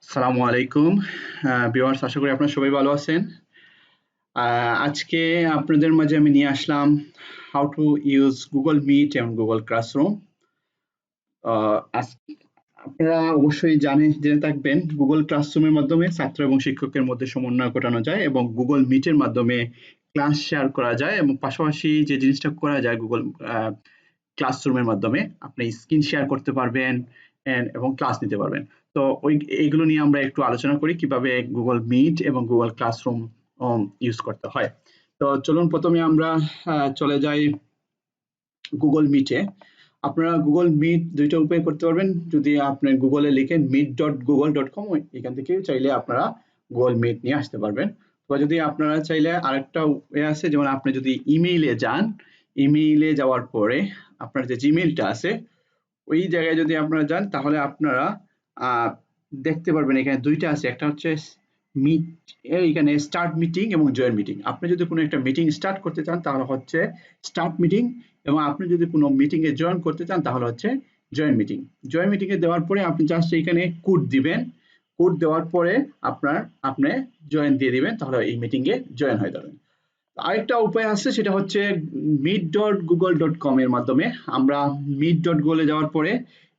আসসালামু আলাইকুম ভিউয়ার্স, আশা করি আপনারা সবাই ভালো আছেন। আজকে আপনাদের মাঝে আমি নিয়ে আসলাম how to use Google Meet এবং গুগল ক্লাসরুম। আপনারা অবশ্যই জেনে থাকবেন গুগল ক্লাসরুমের মাধ্যমে ছাত্র এবং শিক্ষকের মধ্যে সমন্বয় ঘটানো যায় এবং গুগল মিটের মাধ্যমে ক্লাস শেয়ার করা যায় এবং পাশাপাশি যে জিনিসটা করা যায় গুগল ক্লাসরুমের মাধ্যমে আপনি স্ক্রিন শেয়ার করতে পারবেন এবং ক্লাস নিতে পারবেন। তো এইগুলো নিয়ে আমরা একটু আলোচনা করি কিভাবে গুগল মিট এবং গুগল ক্লাসরুম ইউজ করতে হয়। তো চলুন প্রথমে আমরা চলে যাই গুগল মিটে। আপনারা গুগল মিট দুইটা উপায় করতে পারবেন। যদি আপনি গুগলে লিখেন meet.google.com, এখান থেকে চাইলে আপনারা গুগল মিট নিয়ে আসতে পারবেন। তো যদি আপনারা চাইলে আরেকটা ওয়ে আছে, যেমন আপনি যদি ইমেইলে যান, ইমেইলে যাওয়ার পরে আপনার যে জিমেইলটা আছে ওই জায়গায় যদি আপনারা যান তাহলে আপনারা দেখতে পারবেন এখানে দুইটা আছে, একটা হচ্ছে মিট, এখানে স্টার্ট মিটিং এবং জয়েন মিটিং। আপনি যদি কোনো একটা মিটিং স্টার্ট করতে চান তাহলে হচ্ছে স্টার্ট মিটিং, এবং আপনি যদি কোনো মিটিং এ জয়েন করতে চান তাহলে হচ্ছে জয়েন মিটিং। জয়েন মিটিং এ দেওয়ার পরে আপনি জাস্ট এখানে কোড দিবেন, কোড দেওয়ার পরে আপনি জয়েন দিয়ে দিবেন, তাহলে এই মিটিং এ জয়েন হয়ে যাবেন। আরেকটা উপায় আছে, সেটা হচ্ছে meet.google.com এর মাধ্যমে। আমরা meet.google এ যাওয়ার পরে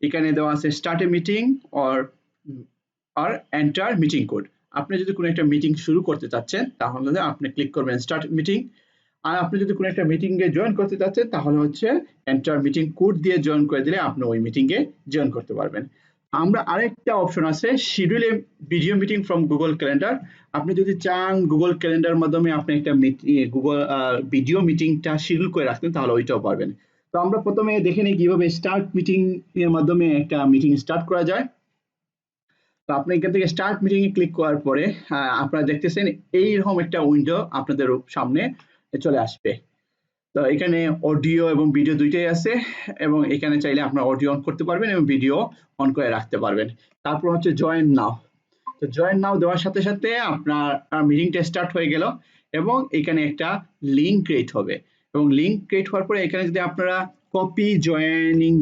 এখানে দেওয়া আছে start A meeting or enter meeting code. আপনি যদি কোনো একটা মিটিং শুরু করতে চাচ্ছেন তাহলে আপনি ক্লিক করবেন স্টার্ট মিটিং, আর আপনি যদি কোনো একটা মিটিং এ জয়েন করতে চাচ্ছেন তাহলে হচ্ছে এন্টার মিটিং কোড দিয়ে জয়েন করে দিলে আপনি ওই মিটিং এ জয়েন করতে পারবেন। আমরা আরেকটা অপশন আছে schedule A video meeting from Google calendar. আপনি যদি চান গুগল ক্যালেন্ডার মাধ্যমে আপনি একটা গুগল ভিডিও মিটিংটা শিডিউল করে রাখতেন তাহলে ওইটাও পারবেন। তো আমরা প্রথমে দেখে নিই কিভাবে স্টার্ট মিটিং এর মাধ্যমে একটা মিটিং স্টার্ট করা যায়। তো আপনি এখান থেকে স্টার্ট মিটিং এ ক্লিক করার পরে আপনারা দেখতেছেন এইরকম একটা উইন্ডো আপনাদের সামনে চলে আসবে। তো এখানে অডিও এবং ভিডিও দুইটাই আছে, এবং এখানে চাইলে আপনারা অডিও অন করতে পারবেন এবং ভিডিও অন করে রাখতে পারবেন। তারপর হচ্ছে জয়েন নাও। তো জয়েন নাও দেওয়ার সাথে সাথে আপনার মিটিংটা স্টার্ট হয়ে গেল, এবং এখানে একটা লিংক ক্রিয়েট হবে, এবং লিংক ক্রিয়েট হওয়ার পরে এখানে যদি আপনারা কপি জয়েনিং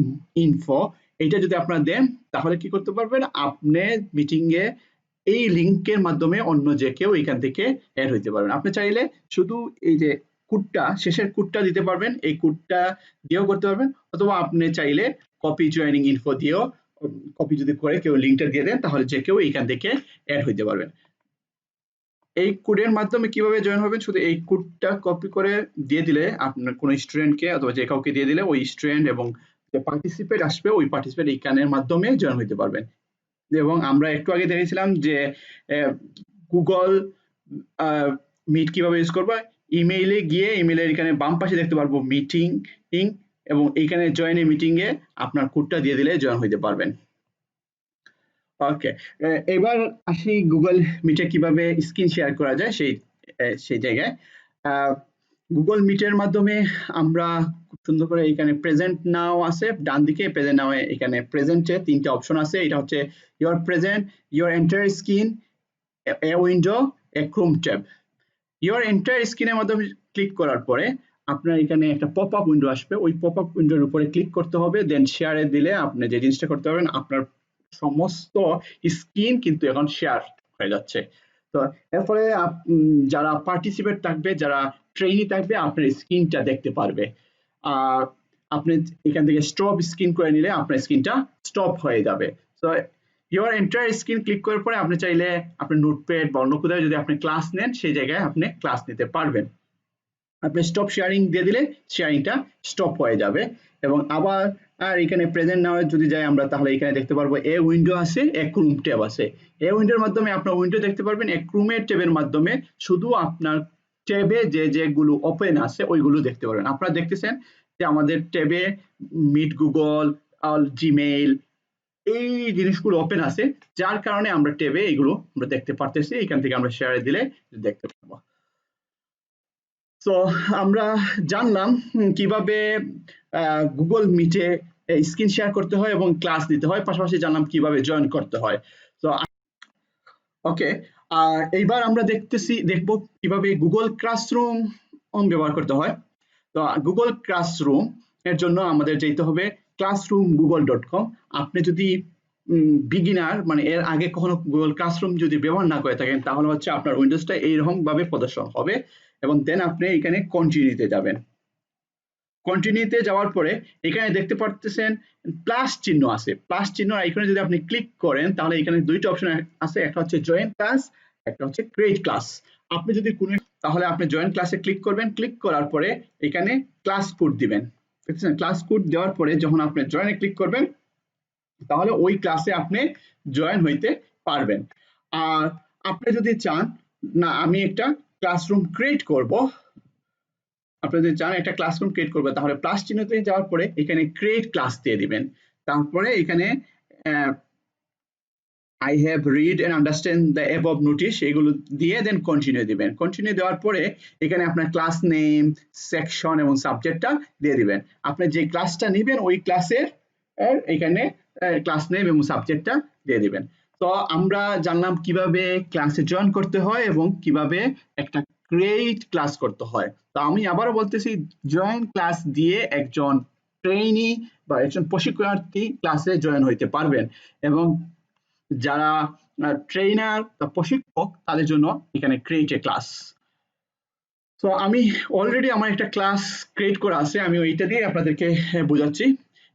ইনফো এটা যদি আপনারা দেন তাহলে কি করতে পারবেন, আপনি মিটিং এ এই লিংকের মাধ্যমে অন্য যে কেউ এখান থেকে অ্যাড হইতে পারবেন। আপনি চাইলে শুধু এই যে কোডটা, শেষের কোডটা দিতে পারবেন, এই কোডটা দিয়েও করতে পারবেন, অথবা আপনি চাইলে কপি জয়েনিং ইনফো দিয়েও কপি যদি করে কেউ লিংকটা দিয়ে দেন তাহলে যে কেউ এখান থেকে অ্যাড হইতে পারবেন। এই কোডের মাধ্যমে কিভাবে জয়েন হবেন, শুধু এই কোডটা কপি করে দিয়ে দিলে আপনার কোনো স্টুডেন্টকে অথবা যে কাউকে দিয়ে দিলে ওই স্টুডেন্ট এবং যে পার্টিসিপেট আসবে ওই পার্টিসিপেট এই কানের মাধ্যমে জয়েন হইতে পারবেন। এবং আমরা একটু আগে দেখেছিলাম যে গুগল মিট কিভাবে ইউজ করবো। ইমেইলে গিয়ে ইমেইলের এখানে বাম পাশে দেখতে পারবো মিটিং, এবং এইখানে জয়েন এ মিটিং এ আপনার কোডটা দিয়ে দিলে জয়েন হইতে পারবেন। ওকে, এবার আসি গুগল মিটে কিভাবে স্ক্রিন শেয়ার করা যায় সেই জায়গায়। গুগল মিটের মাধ্যমে আমরা খুব সুন্দর করে এখানে প্রেজেন্ট নাও আছে ডান দিকে, প্রেজেন্ট নাও এখানে প্রেজেন্টে তিনটা অপশন আছে। এটা হচ্ছে your present, your entire screen, a window, A Chrome tab. Your entire স্ক্রিনের মাধ্যমে ক্লিক করার পরে আপনার এখানে একটা পপ আপ উইন্ডো আসবে, ওই পপ আপ উইন্ডোর উপরে ক্লিক করতে হবে, দেন শেয়ারে দিলে আপনি যে জিনিসটা করতে পারবেন, আপনার সমস্ত স্ক্রিন কিন্তু এখন শেয়ার হয়ে যাচ্ছে। তো এরপরে যারা পার্টিসিপেট থাকবে, যারা ট্রেইনি থাকবে, আপনার স্ক্রিনটা দেখতে পারবে। আর আপনি এখান থেকে স্টপ স্ক্রিন করে নিলে আপনার স্ক্রিনটা স্টপ হয়ে যাবে। তো ইওর এন্টায়ার স্ক্রিন ক্লিক করার পরে আপনি চাইলে আপনার নোটপ্যাড বা অন্য কোথাও যদি আপনি ক্লাস নেন সেই জায়গায় আপনি ক্লাস নিতে পারবেন। আপনি স্টপ শেয়ারিং দিয়ে দিলে শেয়ারিংটা স্টপ হয়ে যাবে, এবং আবার এখানে প্রেজেন্ট নাও যদি যাই আমরা তাহলে এখানে দেখতে পারবো এ উইন্ডো আছে, এ ক্রোম ট্যাব আছে। এ উইন্ডোর মাধ্যমে আপনার উইন্ডো দেখতে পারবেন, এ ক্রোমের ট্যাবের মাধ্যমে শুধু আপনার ট্যাবে যেগুলো ওপেন আছে ওইগুলো দেখতে পারবেন। আপনারা দেখতেছেন যে আমাদের ট্যাবে মিট, গুগল, জিমেইল এই জিনিসগুলো ওপেন আছে, যার কারণে আমরা ট্যাবে এগুলো আমরা দেখতে পারতেছি। এখান থেকে আমরা শেয়ারে দিলে দেখতে পারবো। তো আমরা জানলাম কিভাবে গুগল মিটে স্ক্রিন শেয়ার করতে হয় এবং ক্লাস দিতে হয়, পাশাপাশি জানলাম কিভাবে জয়েন করতে হয়। তো ওকে, এইবার আমরা দেখবো কিভাবে গুগল ক্লাসরুম ব্যবহার করতে হয়। তো গুগল ক্লাসরুম এর জন্য আমাদের যেতে হবে classroomgoogle.com। আপনি যদি বিগিনার মানে এর আগে কখনো গুগল ক্লাসরুম যদি ব্যবহার না করে থাকেন তাহলে হচ্ছে আপনার উইন্ডোজটা এইরকম ভাবে প্রদর্শন হবে এবং দেন আপনি এখানে কন্টিনিউতে যাবেন। কন্টিনিউতে যাওয়ার পরে এখানে দেখতে পারতেছেন প্লাস চিহ্ন আছে, প্লাস চিহ্ন আইকনে যদি আপনি ক্লিক করেন তাহলে এখানে দুইটা অপশন আছে, একটা হচ্ছে জয়েন ক্লাস, একটা হচ্ছে ক্রিয়েট ক্লাস। আপনি যদি কোনো তাহলে আপনি জয়েন ক্লাসে ক্লিক করবেন, ক্লিক করার পরে এখানে ক্লাস কোড দিবেন, দেখছেন ক্লাস কোড দেওয়ার পরে যখন আপনি জয়েনে ক্লিক করবেন তাহলে ওই ক্লাসে আপনি জয়েন হইতে পারবেন। আর আপনি যদি চান না আমি একটা ক্লাসরুম ক্রিয়েট করব, আপনি যদি চান একটা ক্লাসরুম ক্রিয়েট করবে তাহলে প্লাস চিহ্নতে যাওয়ার পরে এখানে ক্রিয়েট ক্লাস দিয়ে দিবেন, তারপরে এখানে I have read and understand the above notice এগুলো দিয়ে দেন কন্টিনিউ দিবেন। কন্টিনিউ দেওয়ার পরে এখানে আপনার ক্লাস নেম, সেকশন এবং সাবজেক্টটা দিয়ে দিবেন। আপনি যে ক্লাসটা নেবেন ওই ক্লাসের এখানে ক্লাস নেম এবং সাবজেক্টটা দিয়ে দিবেন। তো আমরা জানলাম কিভাবে ক্লাসে জয়েন করতে হয় এবং কিভাবে একটা ক্রিয়েট ক্লাস করতে হয়। তো আমি আবারও বলতেছি জয়েন ক্লাস দিয়ে একজন ট্রেইনি বা একজন প্রশিক্ষণার্থী ক্লাসে জয়েন হইতে পারবেন এবং যারা ট্রেনার বা প্রশিক্ষক তাদের জন্য এখানে ক্রিয়েট এ ক্লাস। তো আমি অলরেডি আমার একটা ক্লাস ক্রিয়েট করা আছে, আমি ওইটা দিয়ে আপনাদেরকে বোঝাচ্ছি।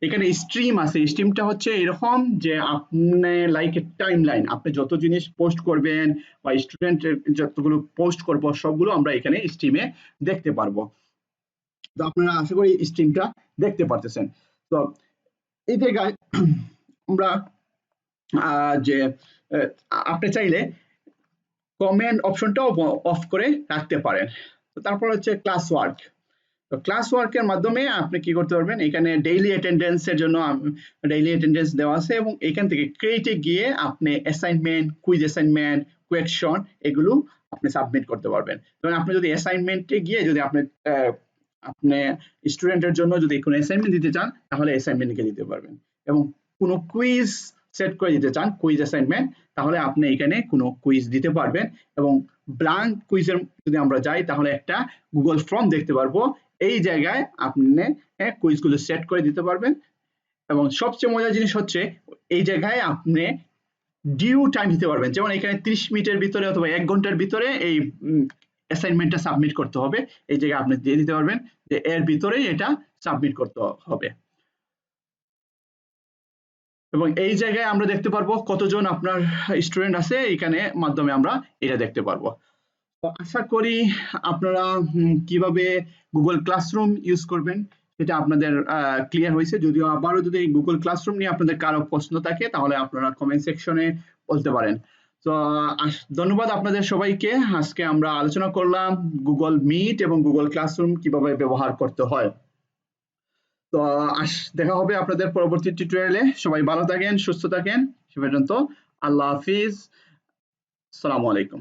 এখানে স্ট্রিম আছে, স্ট্রিমটা হচ্ছে এরকম যে আপনি লাইক এ টাইম লাইন, আপনি যত জিনিস পোস্ট করবেন বা স্টুডেন্টের যতগুলো পোস্ট করবো সবগুলো আমরা এখানে স্ট্রিমে দেখতে পারবো। তো আপনারা আশা করি স্ট্রিমটা দেখতে পারতেছেন। তো এই জায়গায় আমরা যে আপনি চাইলে কমেন্ট অপশনটাও অফ করে রাখতে পারেন। তো তারপর হচ্ছে ক্লাস ওয়ার্ক। তো ক্লাস ওয়ার্কের মাধ্যমে আপনি কি করতে পারবেন, এখানে ডেইলি অ্যাটেন্ডেন্সের জন্য ডেইলি অ্যাটেন্ডেন্স দেওয়া আছে এবং এখান থেকে ক্রিয়েটে গিয়ে আপনি অ্যাসাইনমেন্ট, কুইজ অ্যাসাইনমেন্ট, কোয়েকশন এগুলো আপনি সাবমিট করতে পারবেন। যেমন আপনি যদি অ্যাসাইনমেন্টে গিয়ে যদি আপনি আপনি স্টুডেন্টের জন্য যদি কোনো অ্যাসাইনমেন্ট দিতে চান তাহলে অ্যাসাইনমেন্ট লিখে দিতে পারবেন এবং কোনো কুইজ সেট করে দিতে চান কুইজ অ্যাসাইনমেন্ট তাহলে আপনি এখানে কোনো কুইজ দিতে পারবেন এবং ব্ল্যাঙ্ক কুইজের যদি আমরা যাই তাহলে একটা গুগল ফর্ম দেখতে পারবো, এই জায়গায় আপনি কুইজগুলো সেট করে দিতে পারবেন এবং সবচেয়ে মজার জিনিস হচ্ছে এই জায়গায় আপনি ডিউ টাইম দিতে পারবেন, যেমন এখানে 30 মিনিটের ভিতরে অথবা 1 ঘন্টার ভিতরে এই অ্যাসাইনমেন্টটা সাবমিট করতে হবে, এই জায়গায় আপনি দিয়ে দিতে পারবেন যে এর ভিতরেই এটা সাবমিট করতে হবে এবং এই জায়গায় আমরা দেখতে পারবো কতজন আপনার স্টুডেন্ট আছে, এখানে মাধ্যমে আমরা এটা দেখতে পারবো। তো আশা করি আপনারা কিভাবে গুগল ক্লাসরুম ইউজ করবেন সেটা আপনাদের ক্লিয়ার হয়েছে। যদিও আবারও যদি গুগল ক্লাসরুম নিয়ে আপনাদের কারো প্রশ্ন থাকে তাহলে আপনারা কমেন্ট সেকশনে বলতে পারেন। তো ধন্যবাদ আপনাদের সবাইকে। আজকে আমরা আলোচনা করলাম গুগল মিট এবং গুগল ক্লাসরুম কিভাবে ব্যবহার করতে হয়। তো দেখা হবে আপনাদের পরবর্তী টিউটোরিয়ালে। সবাই ভালো থাকেন, সুস্থ থাকেন। সে পর্যন্ত আল্লাহ হাফিজ, আসসালামু আলাইকুম।